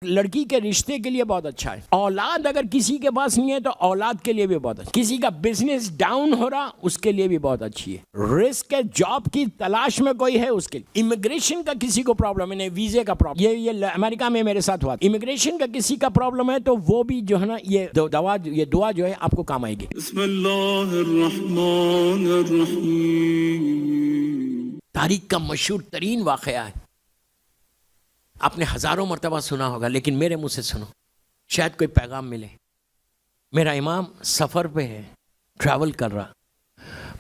لڑکی کے رشتے کے لیے بہت اچھا ہے. اولاد اگر کسی کے پاس نہیں ہے تو اولاد کے لیے بھی بہت اچھا. کسی کا بزنس ڈاؤن ہو رہا اس کے لیے بھی بہت اچھی ہے. رسک ہے, جاب کی تلاش میں کوئی ہے اس کے لیے. امیگریشن کا کسی کو پرابلم ہے, ویزے کا پرابلم, یہ امریکہ میں میرے ساتھ ہوا. امیگریشن کا کسی کا پرابلم ہے تو وہ بھی جو ہے نا یہ دعا جو ہے آپ کو کام آئے گی. بسم اللہ الرحمن الرحیم. تاریخ کا مشہور ترین واقعہ ہے, آپ نے ہزاروں مرتبہ سنا ہوگا, لیکن میرے منہ سے سنو, شاید کوئی پیغام ملے. میرا امام سفر پہ ہے, ٹریول کر رہا.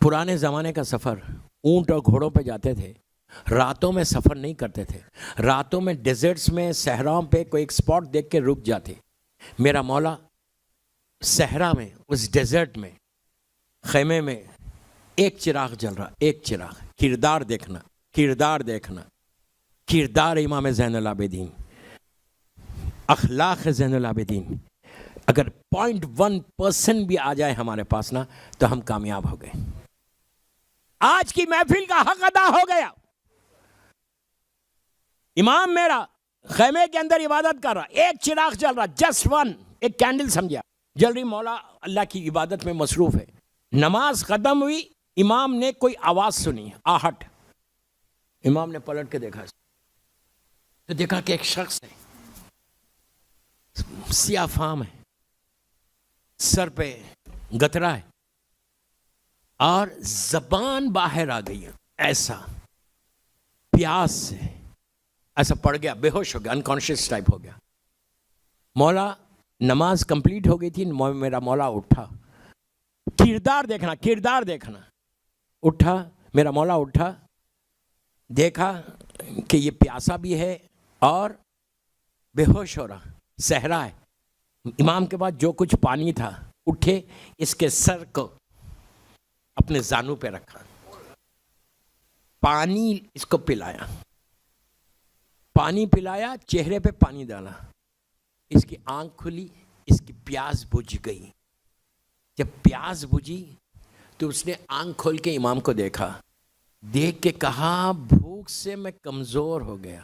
پرانے زمانے کا سفر, اونٹ اور گھوڑوں پہ جاتے تھے, راتوں میں سفر نہیں کرتے تھے. راتوں میں ڈیزرٹس میں, صحراؤں پہ کوئی ایک اسپاٹ دیکھ کے رک جاتے. میرا مولا صحرا میں, اس ڈیزرٹ میں, خیمے میں ایک چراغ جل رہا, ایک چراغ. کردار دیکھنا, کردار دیکھنا, کردار امام زین العابدین, اخلاق زین العابدین. اگر 0.1% بھی آ جائے ہمارے پاس نا تو ہم کامیاب ہو گئے. آج کی محفل کا حق ادا ہو گیا. امام میرا خیمے کے اندر عبادت کر رہا, ایک چراغ جل رہا, جسٹ ون, ایک کینڈل سمجھا جل رہی. مولا اللہ کی عبادت میں مصروف ہے. نماز ختم ہوئی, امام نے کوئی آواز سنی, آہٹ. امام نے پلٹ کے دیکھا تو دیکھا کہ ایک شخص ہے, سیاہ فام ہے, سر پہ گترا ہے اور زبان باہر آ گئی ہے, ایسا پیاس سے ایسا پڑ گیا, بے ہوش ہو گیا, انکانشیس ٹائپ ہو گیا. مولا نماز کمپلیٹ ہو گئی تھی, میرا مولا اٹھا. کردار دیکھنا, کردار دیکھنا. اٹھا, میرا مولا اٹھا, دیکھا کہ یہ پیاسا بھی ہے اور بے ہوش ہو رہا, صحرا ہے. امام کے پاس جو کچھ پانی تھا, اٹھے, اس کے سر کو اپنے زانو پہ رکھا, پانی اس کو پلایا, پانی پلایا, چہرے پہ پانی ڈالا. اس کی آنکھ کھلی, اس کی پیاس بجھ گئی. جب پیاس بجھی تو اس نے آنکھ کھول کے امام کو دیکھا, دیکھ کے کہا بھوک سے میں کمزور ہو گیا,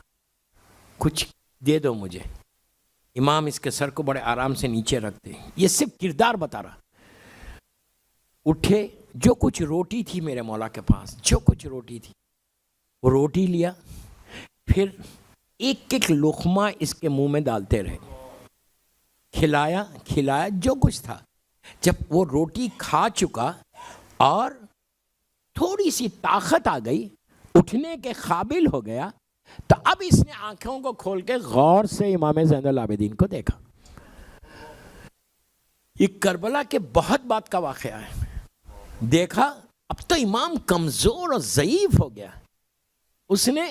کچھ دے دو مجھے. امام اس کے سر کو بڑے آرام سے نیچے رکھتے. یہ صرف کردار بتا رہا. اٹھے, جو کچھ روٹی تھی میرے مولا کے پاس, جو کچھ روٹی تھی وہ روٹی لیا, پھر ایک ایک لقمہ اس کے منہ میں ڈالتے رہے, کھلایا کھلایا جو کچھ تھا. جب وہ روٹی کھا چکا اور تھوڑی سی طاقت آ گئی, اٹھنے کے قابل ہو گیا, تو اب اس نے آنکھوں کو کھول کے غور سے امام زین العابدین کو دیکھا. یہ کربلا کے بہت بات کا واقعہ ہے. دیکھا اب تو امام کمزور اور ضعیف ہو گیا. اس نے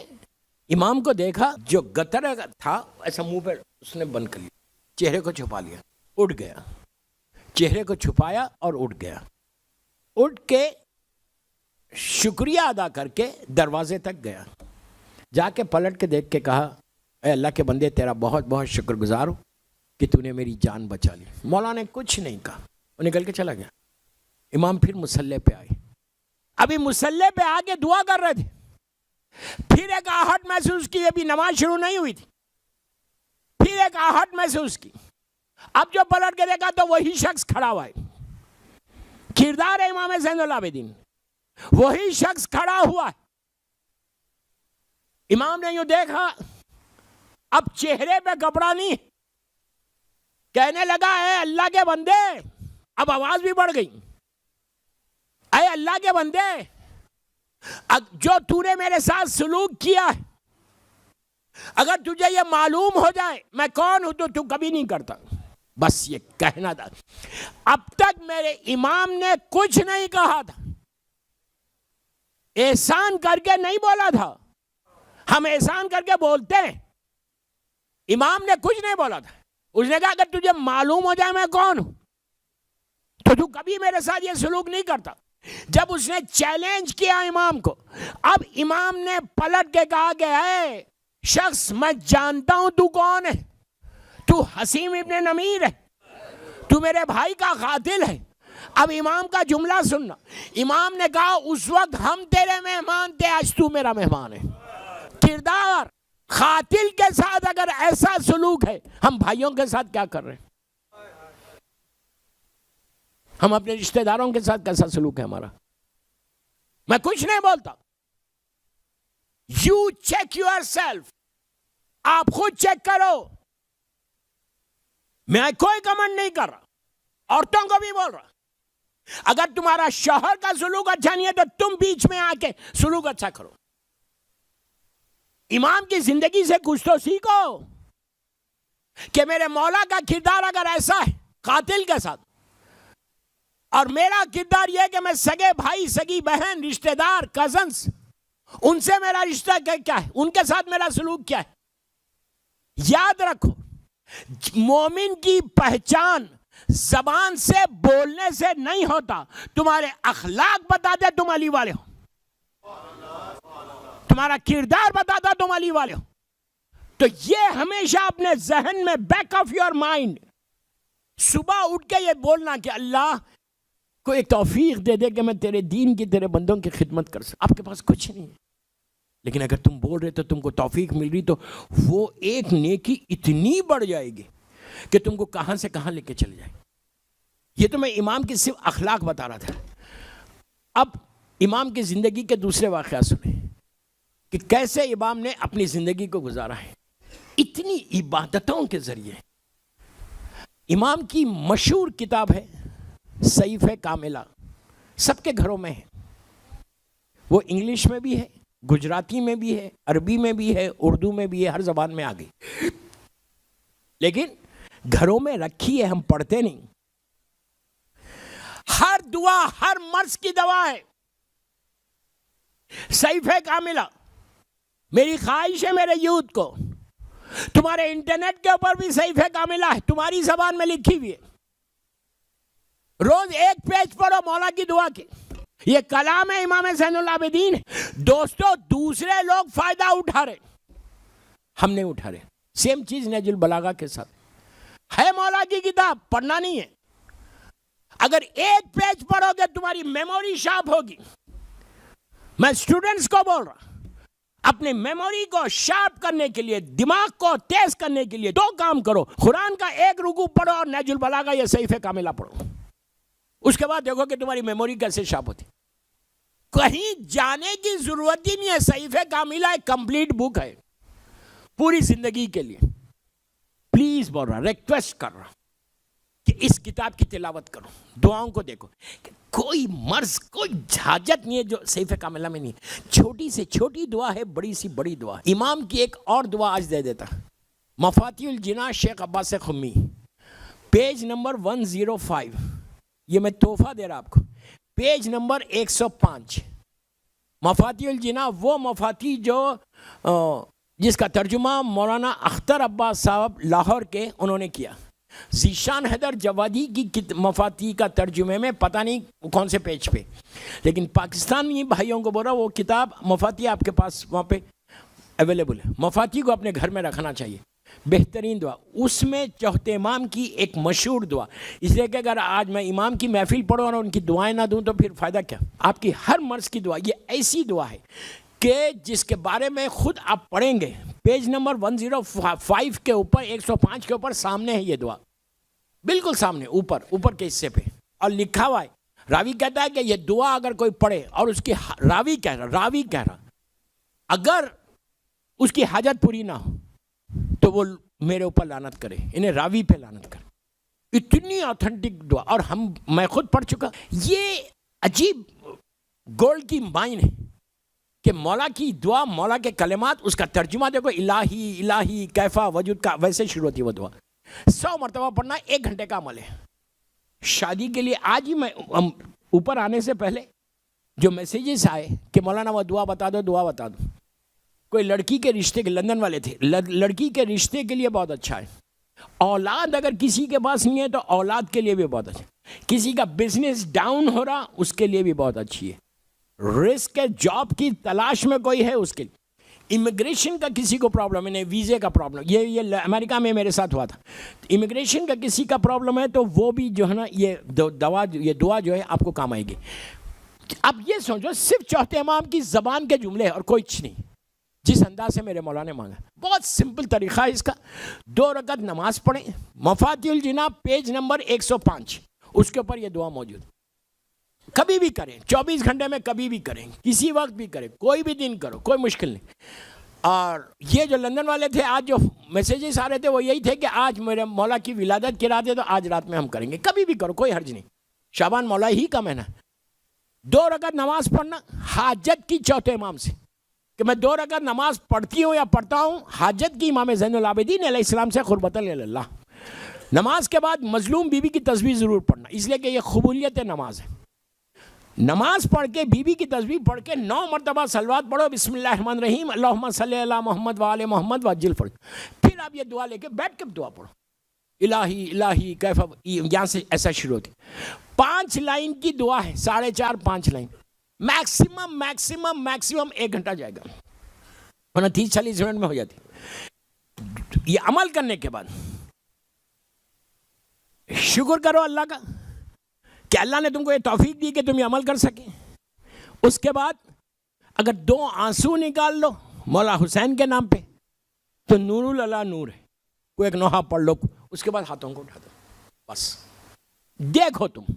امام کو دیکھا, جو گتر تھا ایسا منہ پہ اس نے بند کر لیا, چہرے کو چھپا لیا, اٹھ گیا, چہرے کو چھپایا اور اٹھ گیا. اٹھ کے شکریہ ادا کر کے دروازے تک گیا. جا کے پلٹ کے دیکھ کے کہا, اے اللہ کے بندے, تیرا بہت بہت شکر گزار ہوں کہ تو نے میری جان بچا لی. مولا نے کچھ نہیں کہا, وہ نکل کے چلا گیا. امام پھر مصلی پہ آئے. ابھی مصلی پہ آ کے دعا کر رہے تھے, پھر ایک آہٹ محسوس کی. ابھی نماز شروع نہیں ہوئی تھی, پھر ایک آہٹ محسوس کی. اب جو پلٹ کے دیکھا تو وہی شخص کھڑا ہوا ہے. کردار ہے امام زین العابدین, وہی شخص کھڑا ہوا ہے. امام نے یوں دیکھا, اب چہرے پہ کپڑا نہیں, کہنے لگا اے اللہ کے بندے, اب آواز بھی بڑھ گئی, اے اللہ کے بندے, جو تو نے میرے ساتھ سلوک کیا ہے, اگر تجھے یہ معلوم ہو جائے میں کون ہوں تو کبھی نہیں کرتا. بس یہ کہنا تھا. اب تک میرے امام نے کچھ نہیں کہا تھا, احسان کر کے نہیں بولا تھا. ہم احسان کر کے بولتے ہیں, امام نے کچھ نہیں بولا تھا. اس نے کہا اگر تجھے معلوم ہو جائے میں کون ہوں تو کبھی میرے ساتھ یہ سلوک نہیں کرتا. جب اس نے چیلنج کیا امام کو, اب امام نے پلٹ کے کہا کہ اے شخص, میں جانتا ہوں تو کون ہے, تو حسیم ابن نمیر ہے, تو میرے بھائی کا قاتل ہے. اب امام کا جملہ سننا. امام نے کہا اس وقت ہم تیرے مہمان تھے, آج تو میرا مہمان ہے. کردار قاتل کے ساتھ اگر ایسا سلوک ہے، ہم بھائیوں کے ساتھ کیا کر رہے ہیں؟ ہم اپنے رشتہ داروں کے ساتھ کیسا سلوک ہے ہمارا؟ میں کچھ نہیں بولتا. You check your self. آپ خود چیک کرو. میں کوئی کمنٹ نہیں کر رہا، عورتوں کو بھی بول رہا. اگر تمہارا شوہر کا سلوک اچھا نہیں ہے تو تم بیچ میں آ کے سلوک اچھا کرو. امام کی زندگی سے کچھ تو سیکھو کہ میرے مولا کا کردار اگر ایسا ہے قاتل کے ساتھ، اور میرا کردار یہ کہ میں سگے بھائی، سگی بہن، رشتہ دار، کزنز، ان سے میرا رشتہ کیا ہے، ان کے ساتھ میرا سلوک کیا ہے. یاد رکھو، مومن کی پہچان زبان سے بولنے سے نہیں ہوتا. تمہارے اخلاق بتاتے تم علی والے ہو، تمہارا کردار بتاتا تم علی والے ہو. تو یہ ہمیشہ اپنے ذہن میں بیک آف یور مائنڈ، صبح اٹھ کے یہ بولنا کہ اللہ کو ایک توفیق دے دے کہ میں تیرے دین کی، تیرے بندوں کی خدمت کر سکوں. آپ کے پاس کچھ نہیں ہے، لیکن اگر تم بول رہے تو تم کو توفیق مل رہی تو وہ ایک نیکی اتنی بڑھ جائے گی کہ تم کو کہاں سے کہاں لے کے چلے جائے. یہ تو میں امام کی صرف اخلاق بتا رہا تھا. اب امام کی زندگی کے دوسرے واقعات سنیں کہ کیسے امام نے اپنی زندگی کو گزارا ہے اتنی عبادتوں کے ذریعے. امام کی مشہور کتاب ہے صحیفہ کاملہ، سب کے گھروں میں ہے. وہ انگلش میں بھی ہے، گجراتی میں بھی ہے، عربی میں بھی ہے، اردو میں بھی ہے، ہر زبان میں آ گئی. لیکن گھروں میں رکھی ہے، ہم پڑھتے نہیں. ہر دعا ہر مرض کی دوا ہے. صحیفہ کاملہ. میری خواہش ہے میرے یوتھ کو، تمہارے انٹرنیٹ کے اوپر بھی صحیفہ کاملہ ہے، تمہاری زبان میں لکھی ہوئی ہے. روز ایک پیج پڑھو مولا کی دعا کی. یہ کلام ہے امام زین العابدین. دوستو، دوسرے لوگ فائدہ اٹھا رہے، ہم نہیں اٹھا رہے. سیم چیز نہج البلاغہ کے ساتھ ہے. مولا کی کتاب پڑھنا نہیں ہے. اگر ایک پیج پڑھو گے تمہاری میموری شارپ ہوگی. میں اسٹوڈنٹس کو بول رہا، اپنے میموری کو شارپ کرنے کے لیے، دماغ کو تیز کرنے کے لیے 2 کام کرو. قرآن کا ایک رکوع پڑھو اور نہج البلاغہ یا صحیفہ کاملہ پڑھو. اس کے بعد دیکھو کہ تمہاری میموری کیسے شارپ ہوتی. کہیں جانے کی ضرورت ہی نہیں ہے. صحیفہ کاملہ ایک کمپلیٹ بک ہے پوری زندگی کے لیے. پلیز بول رہا، ریکویسٹ کر رہا کہ اس کتاب کی تلاوت کرو. دعاؤں کو دیکھو، کوئی مرض، کوئی حاجت نہیں ہے جو صحیفہ کاملہ میں نہیں. چھوٹی سے چھوٹی دعا ہے، بڑی سی بڑی دعا. امام کی ایک اور دعا آج دے دیتا. مفاتیح الجناح شیخ عباس خمی، پیج نمبر 105. یہ میں تحفہ دے رہا آپ کو. Page number 105. مفاتیح الجناح وہ مفاتیح جو جس کا ترجمہ مولانا اختر عباس صاحب لاہور کے انہوں نے کیا. ذیشان حیدر جوادی کی مفاتیح کا ترجمے میں پتہ نہیں کون سے پیج پہ، لیکن پاکستانی بھائیوں کو بول رہا وہ کتاب مفاتیح آپ کے پاس وہاں پہ اویلیبل ہے. مفاتیح کو اپنے گھر میں رکھنا چاہیے. بہترین دعا. اس میں چوتھے امام کی ایک مشہور دعا، اس لیے کہ اگر آج میں امام کی محفل پڑھوں اور ان کی دعائیں نہ دوں تو پھر فائدہ کیا. آپ کی ہر مرض کی دعا، یہ ایسی دعا ہے کہ جس کے بارے میں خود آپ پڑھیں گے. پیج نمبر 105 کے اوپر، 105 کے اوپر سامنے ہے یہ دعا، بالکل سامنے اوپر کے حصے پہ. اور لکھا ہوا ہے، راوی کہتا ہے کہ یہ دعا اگر کوئی پڑھے اور اس کی راوی کہہ رہا اگر اس کی حاجت پوری نہ ہو تو وہ میرے اوپر لعنت کرے، انہیں راوی پہ لعنت کرے. اتنی آتھنٹک دعا. اور میں خود پڑھ چکا. یہ عجیب گولڈ کی مائن ہے کہ مولا کی دعا، مولا کے کلمات، اس کا ترجمہ دیکھو. الہی الہی کیفا وجود کا ویسے شروع ہوتی ہے وہ دعا. 100 مرتبہ پڑھنا 1 گھنٹے کا عمل ہے. شادی کے لیے آج ہی میں اوپر آنے سے پہلے جو میسیجز آئے کہ مولانا وہ دعا بتا دو. کوئی لڑکی کے رشتے کے، لندن والے تھے، لڑکی کے رشتے کے لیے بہت اچھا ہے. اولاد اگر کسی کے پاس نہیں ہے تو اولاد کے لیے بھی بہت اچھا. کسی کا بزنس ڈاؤن ہو رہا اس کے لیے بھی بہت اچھی ہے. رسک ہے، جاب کی تلاش میں کوئی ہے اس کے لیے. امیگریشن کا کسی کو پرابلم ہے، ویزے کا پرابلم، یہ امریکہ میں میرے ساتھ ہوا تھا. امیگریشن کا کسی کا پرابلم ہے تو وہ بھی جو ہے نا یہ دعا جو ہے آپ کو کام آئے گی. اب یہ سوچو، صرف چوتھے امام کی زبان کے جملے اور کوئی نہیں. جس انداز سے میرے مولا نے مانگا. بہت سمپل طریقہ ہے اس کا. 2 رکعت نماز پڑھیں. مفاتیح الجنان پیج نمبر 105 اس کے اوپر یہ دعا موجود. کبھی بھی کریں, 24 گھنٹے میں کبھی بھی کریں, کسی وقت بھی کریں, کوئی بھی دن کرو, کوئی مشکل نہیں. اور یہ جو لندن والے تھے آج جو میسیجز آ رہے تھے وہ یہی تھے کہ آج میرے مولا کی ولادت کی رات ہے تو آج رات میں ہم کریں گے. کبھی بھی کرو, کوئی حرج نہیں. شعبان مولا ہی کا مہینہ. 2 رکعت نماز پڑھنا حاجت کی چوتھے امام سے, کہ میں 2 رکعت نماز پڑھتی ہوں یا پڑھتا ہوں حاجت کی امام زین العابدین علیہ السلام سے قربۃ اللہ. نماز کے بعد مظلوم بی بی کی تسبیح ضرور پڑھنا, اس لیے کہ یہ قبولیت نماز ہے. نماز پڑھ کے بی بی کی تسبیح پڑھ کے 9 مرتبہ صلوات پڑھو, بسم اللہ الرحمن الرحیم, اللہم صلی علی محمد وآل محمد وعجل فرج. پھر آپ یہ دعا لے کے بیٹھ کے دعا پڑھو, الہی الہی کیف, یہاں سے ایسا شروع ہوتی. 5 لائن کی دعا ہے, 4.5-5 لائن, میکسیمم 1 گھنٹہ جائے گا, ورنہ 30-40 منٹ میں ہو جاتی. یہ عمل کرنے کے بعد شکر کرو اللہ کا کہ اللہ نے تم کو یہ توفیق دی کہ تم یہ عمل کر سکیں. اس کے بعد اگر 2 آنسو نکال لو مولا حسین کے نام پہ تو نور اللہ نور ہے, کوئی ایک نوحہ پڑھ لو, اس کے بعد ہاتھوں کو اٹھا دو. بس دیکھو تم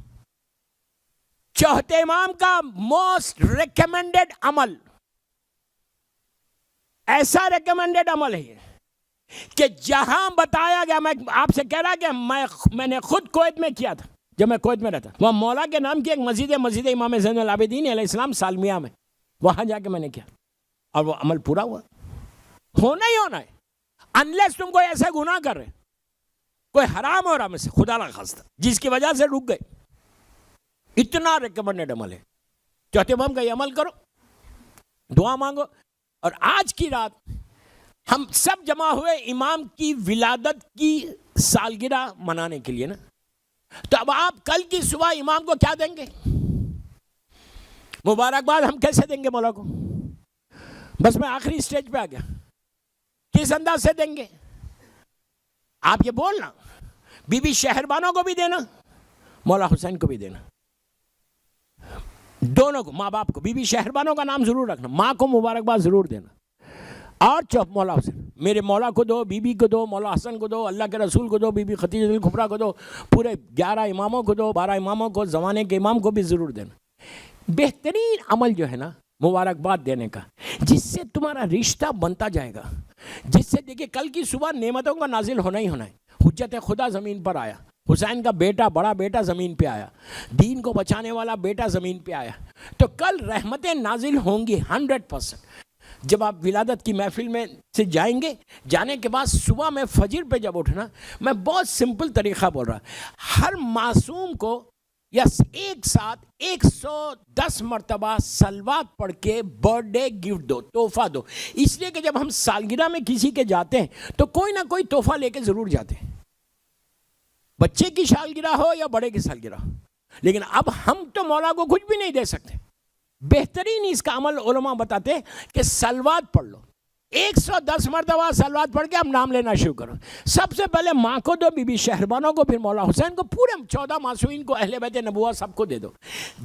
چوتھے امام کا موسٹ ریکمینڈڈ عمل, ایسا ریکمینڈڈ عمل ہے کہ جہاں بتایا گیا, میں آپ سے کہہ رہا کہ میں نے خود کویت میں کیا تھا جب میں کویت میں رہتا, وہاں مولا کے نام کی ایک مسجد امام زین العابدین علیہ السلام سالمیہ میں, وہاں جا کے میں نے کیا اور وہ عمل پورا ہوا. ہونا ہی ہونا ہے, انلیس تم کوئی ایسے گناہ کر رہے, کوئی حرام ہو رہا میں سے خدا نہ خواستہ, جس کی وجہ سے رک گئے. اتنا ریکمینڈڈ عمل ہے. چوتھے امام کا یہ عمل کرو, دعا مانگو. اور آج کی رات ہم سب جمع ہوئے امام کی ولادت کی سالگرہ منانے کے لیے نا, تو اب آپ کل کی صبح امام کو کیا دیں گے؟ مبارکباد ہم کیسے دیں گے مولا کو؟ بس میں آخری سٹیج پہ آ گیا. کس انداز سے دیں گے؟ آپ یہ بولنا, بی بی شہربانوں کو بھی دینا, مولا حسین کو بھی دینا, دونوں کو, ماں باپ کو. بی بی شہربانوں کا نام ضرور رکھنا, ماں کو مبارکباد ضرور دینا. اور چپ مولا حسین, میرے مولا کو دو, بی بی کو دو, مولا حسن کو دو, اللہ کے رسول کو دو, بی بی خدیجہ الکبریٰ کو دو, پورے 11 اماموں کو دو, 12 اماموں کو, زمانے کے امام کو بھی ضرور دینا. بہترین عمل جو ہے نا مبارکباد دینے کا, جس سے تمہارا رشتہ بنتا جائے گا, جس سے دیکھیں کل کی صبح نعمتوں کا نازل ہونا ہی ہونا ہے. حجت خدا زمین پر آیا, حسین کا بیٹا, بڑا بیٹا زمین پہ آیا, دین کو بچانے والا بیٹا زمین پہ آیا, تو کل رحمتیں نازل ہوں گی 100%. جب آپ ولادت کی محفل میں سے جائیں گے, جانے کے بعد صبح میں فجر پہ جب اٹھنا, میں بہت سمپل طریقہ بول رہا, ہر معصوم کو یا ایک ساتھ 110 مرتبہ صلوات پڑھ کے برتھ ڈے گفٹ دو, تحفہ دو. اس لیے کہ جب ہم سالگرہ میں کسی کے جاتے ہیں تو کوئی نہ کوئی تحفہ لے کے ضرور جاتے ہیں, بچے کی سالگرہ ہو یا بڑے کی سالگرہ ہو. لیکن اب ہم تو مولا کو کچھ بھی نہیں دے سکتے. بہترین اس کا عمل علماء بتاتے ہیں کہ صلوات پڑھ لو, 110 مرتبہ صلوات پڑھ کے اب نام لینا شروع کرو. سب سے پہلے ماں کو دو, بی بی شہربانوں کو, پھر مولا حسین کو, پورے 14 معصومین کو, اہل بیت نبوت سب کو دے دو.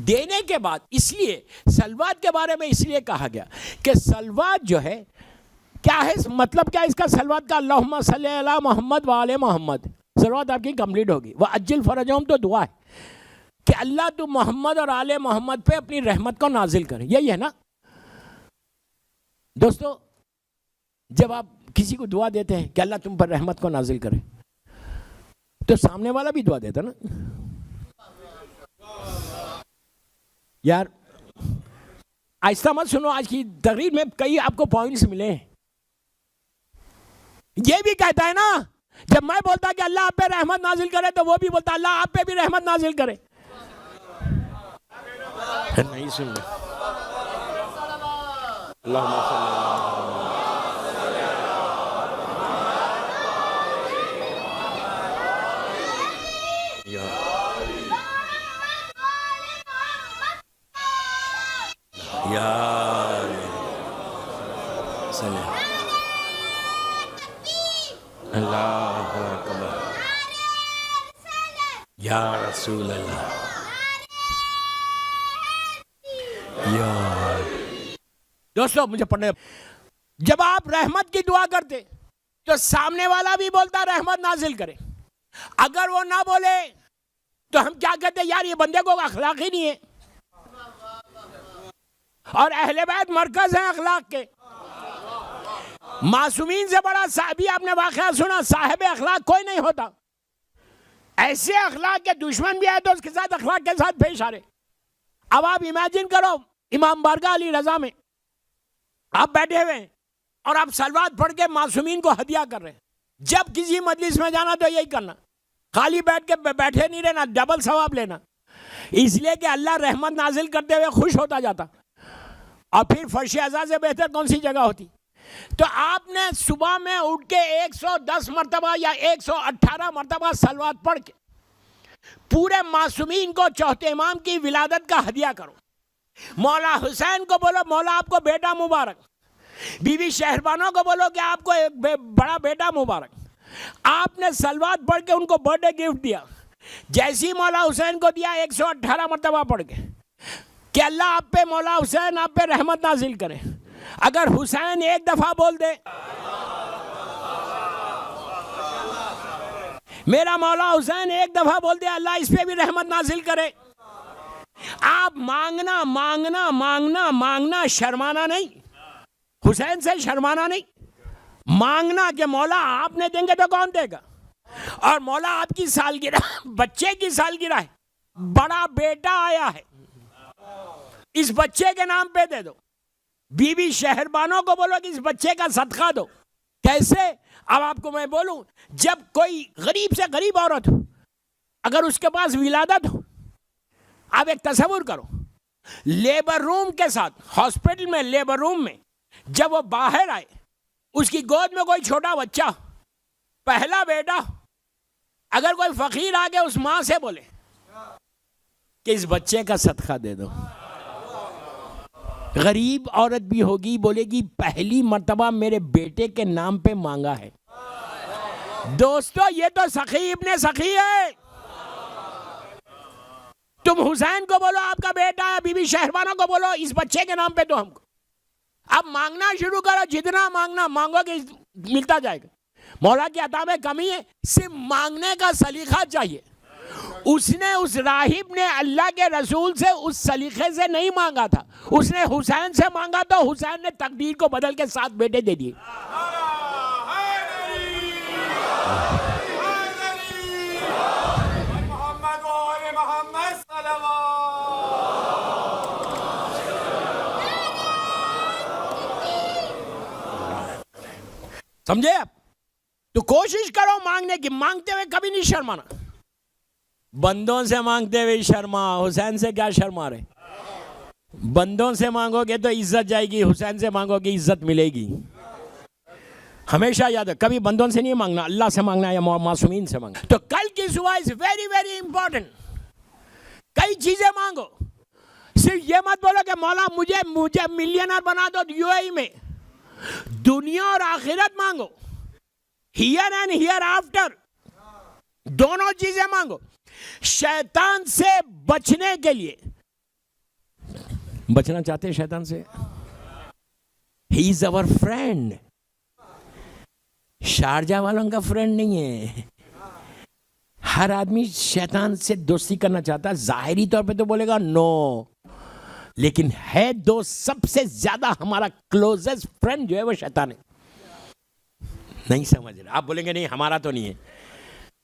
دینے کے بعد اس لیے صلوات کے بارے میں اس لیے کہا گیا کہ صلوات جو ہے کیا ہے, مطلب کیا ہے اس کا صلوات کا؟ اللہم صلی علی محمد وآل محمد. صلوات آپ کی کمپلیٹ ہوگی. وعجل فرجہم تو دعا ہے کہ اللہ تو محمد اور آل محمد پہ اپنی رحمت کو نازل کرے. یہی ہے نا دوستو؟ جب آپ کسی کو دعا دیتے ہیں کہ اللہ تم پر رحمت کو نازل کرے, تو سامنے والا بھی دعا دیتا نا. یار آہستہ مت سنو, آج کی تقریر میں کئی آپ کو پوائنٹس ملے ہیں. یہ بھی کہتا ہے نا, جب میں بولتا کہ اللہ آپ پہ رحمت نازل کرے تو وہ بھی بولتا اللہ آپ پہ بھی رحمت نازل کرے. نہیں سن لے. اللہم صلی اللہ اکبر یا رسول اللہ یا. دوستو مجھے پڑھنے جب آپ رحمت کی دعا کرتے تو سامنے والا بھی بولتا رحمت نازل کرے. اگر وہ نہ بولے تو ہم کیا کہتے ہیں؟ یار یہ بندے کو اخلاق ہی نہیں ہے. اور اہل بیت مرکز ہیں اخلاق کے. معصومین سے بڑا صحابی آپ نے واقعہ سنا, صاحب اخلاق کوئی نہیں ہوتا. ایسے اخلاق کے دشمن بھی آئے تو اس کے ساتھ اخلاق کے ساتھ پیش آ رہے. اب آپ امیجن کرو, امام بارگاہ علی رضا میں آپ بیٹھے ہوئے ہیں اور آپ صلوات پڑھ کے معصومین کو ہدیہ کر رہے ہیں. جب کسی مجلس میں جانا تو یہی کرنا, خالی بیٹھ کے بیٹھے نہیں رہنا, ڈبل ثواب لینا. اس لیے کہ اللہ رحمت نازل کرتے ہوئے خوش ہوتا جاتا, اور پھر فرش ازا سے بہتر کون سی جگہ ہوتی. تو آپ نے صبح میں اٹھ کے 110 مرتبہ یا 118 مرتبہ صلوات پڑھ کے پورے معصومین کو چوتھے امام کی ولادت کا ہدیہ کرو. مولا حسین کو بولو مولا آپ کو بیٹا مبارک. بی بی شہربانوں کو بولو کہ آپ کو ایک بڑا بیٹا مبارک. آپ نے صلوات پڑھ کے ان کو برتھ ڈے گفٹ دیا. جیسی مولا حسین کو دیا 118 مرتبہ پڑھ کے کہ اللہ آپ پہ, مولا حسین آپ پہ رحمت نازل کرے. اگر حسین ایک دفعہ بول دے میرا مولا حسین ایک دفعہ بول دے اللہ اس پہ بھی رحمت نازل کرے. آپ مانگنا مانگنا مانگنا مانگنا, شرمانا نہیں, حسین سے شرمانا نہیں, مانگنا کہ مولا آپ نے دیں گے تو کون دے گا. اور مولا آپ کی سالگرہ, بچے کی سالگرہ ہے, بڑا بیٹا آیا ہے, اس بچے کے نام پہ دے دو. بی بی شہربانوں کو بولو کہ اس بچے کا صدقہ دو. کیسے؟ اب آپ کو میں بولوں, جب کوئی غریب سے غریب عورت ہو, اگر اس کے پاس ولادت ہو, آپ ایک تصور کرو, لیبر روم کے ساتھ, ہاسپٹل میں لیبر روم میں جب وہ باہر آئے, اس کی گود میں کوئی چھوٹا بچہ, پہلا بیٹا, اگر کوئی فقیر آ کے اس ماں سے بولے کہ اس بچے کا صدقہ دے دو, غریب عورت بھی ہوگی, بولے گی پہلی مرتبہ میرے بیٹے کے نام پہ مانگا ہے. دوستو یہ تو سخی ابن سخی ہے. تم حسین کو بولو آپ کا بیٹا ہے, بی بی شہربانوں کو بولو اس بچے کے نام پہ دو ہم کو. اب مانگنا شروع کرو, جتنا مانگنا مانگو کہ ملتا جائے گا. مولا کی عطا میں کمی ہے, صرف مانگنے کا سلیقہ چاہیے. اس نے, اس راہب نے اللہ کے رسول سے اس سلیقے سے نہیں مانگا تھا, اس نے حسین سے مانگا تو حسین نے تقدیر کو بدل کے 7 بیٹے دے دیے. سمجھے آپ؟ تو کوشش کرو مانگنے کی, مانگتے ہوئے کبھی نہیں شرمانا. بندوں سے مانگتے ہوئے شرما, حسین سے کیا شرما رہے. بندوں سے مانگو گے تو عزت جائے گی, حسین سے مانگو گے عزت ملے گی. ہمیشہ یاد ہے, کبھی بندوں سے نہیں مانگنا, اللہ سے مانگنا یا معصومین سے مانگنا. تو کل کی صبح از ویری ویری امپورٹنٹ. کئی چیزیں مانگو, صرف یہ مت بولو کہ مولا مجھے ملینر بنا دو یو اے ای میں. دنیا اور آخرت مانگو, ہیئر اینڈ ہیئر آفٹر, دونوں چیزیں مانگو. شیطان سے بچنے کے لیے, بچنا چاہتے ہیں شیطان سے, ہی از اور فرینڈ. شارجہ والوں کا فرینڈ نہیں ہے. ہر آدمی شیطان سے دوستی کرنا چاہتا ہے, ظاہری طور پہ تو بولے گا نو, لیکن ہے دوست سب سے زیادہ ہمارا کلوزسٹ فرینڈ جو ہے وہ شیطان ہے. نہیں سمجھ رہے آپ, بولیں گے نہیں ہمارا تو نہیں ہے.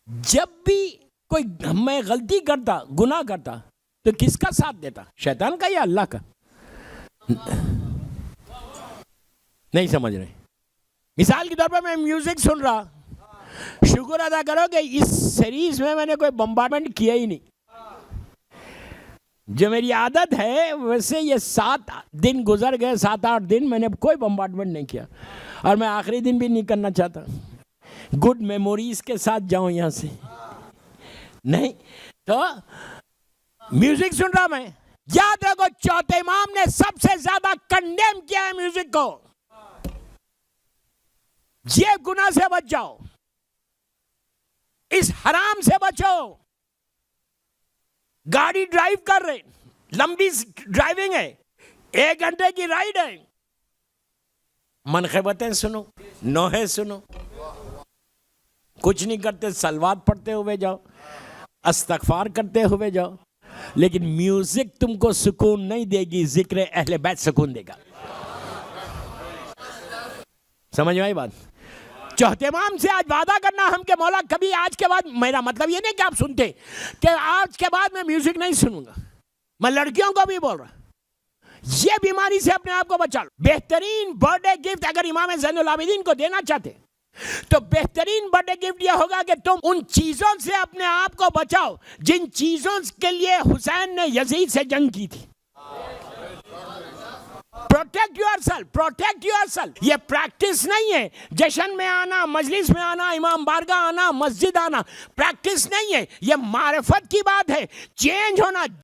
جب بھی کوئی میں غلطی کرتا, گناہ کرتا, تو کس کا ساتھ دیتا, شیطان کا یا اللہ کا؟ نہیں سمجھ رہے. مثال کے طور پر میں میوزک سن رہا, شکر ادا کرو کہ اس سیریز میں نے کوئی بمبارڈمنٹ کیا ہی نہیں. جو میری عادت ہے ویسے یہ 7 دن گزر گئے, 7-8 دن میں نے کوئی بمبارڈمنٹ نہیں کیا, اور میں آخری دن بھی نہیں کرنا چاہتا. گڈ میموریز کے ساتھ جاؤں یہاں سے. نہیں تو میوزک سن رہا میں, یاد رکھو چوتھے امام نے سب سے زیادہ کنڈیم کیا ہے میوزک کو. یہ گناہ سے بچ جاؤ, اس حرام سے بچو. گاڑی ڈرائیو کر رہے, لمبی ڈرائیونگ ہے, 1 گھنٹے کی رائڈ ہے, منقبتیں سنو, نوحے سنو, کچھ نہیں کرتے سلوات پڑھتے ہوئے جاؤ, استغفار کرتے ہوئے جاؤ, لیکن میوزک تم کو سکون نہیں دے گی, ذکر اہل بیت سکون دے گا. سمجھ میں آئی بات؟ چوتھے امام سے آج وعدہ کرنا ہم کہ مولا کبھی آج کے بعد, میرا مطلب یہ نہیں کہ آپ سنتے کہ آج کے بعد میں میوزک نہیں سنوں گا, میں لڑکیوں کو بھی بول رہا, یہ بیماری سے اپنے آپ کو بچا لو. بہترین برتھ ڈے گفٹ اگر امام زین العابدین کو دینا چاہتے تو بہترین برتھ ڈے گفٹ یہ ہوگا کہ تم ان چیزوں سے اپنے آپ کو بچاؤ جن چیزوں کے لیے حسین نے یزید سے جنگ کی تھی. Protect your self, protect your self. یہ پریکٹس نہیں ہے جشن میں آنا, مجلس میں آنا, امام بارگاہ آنا, مسجد آنا, پریکٹس نہیں ہے, یہ معرفت کی بات ہے. چینج ہونا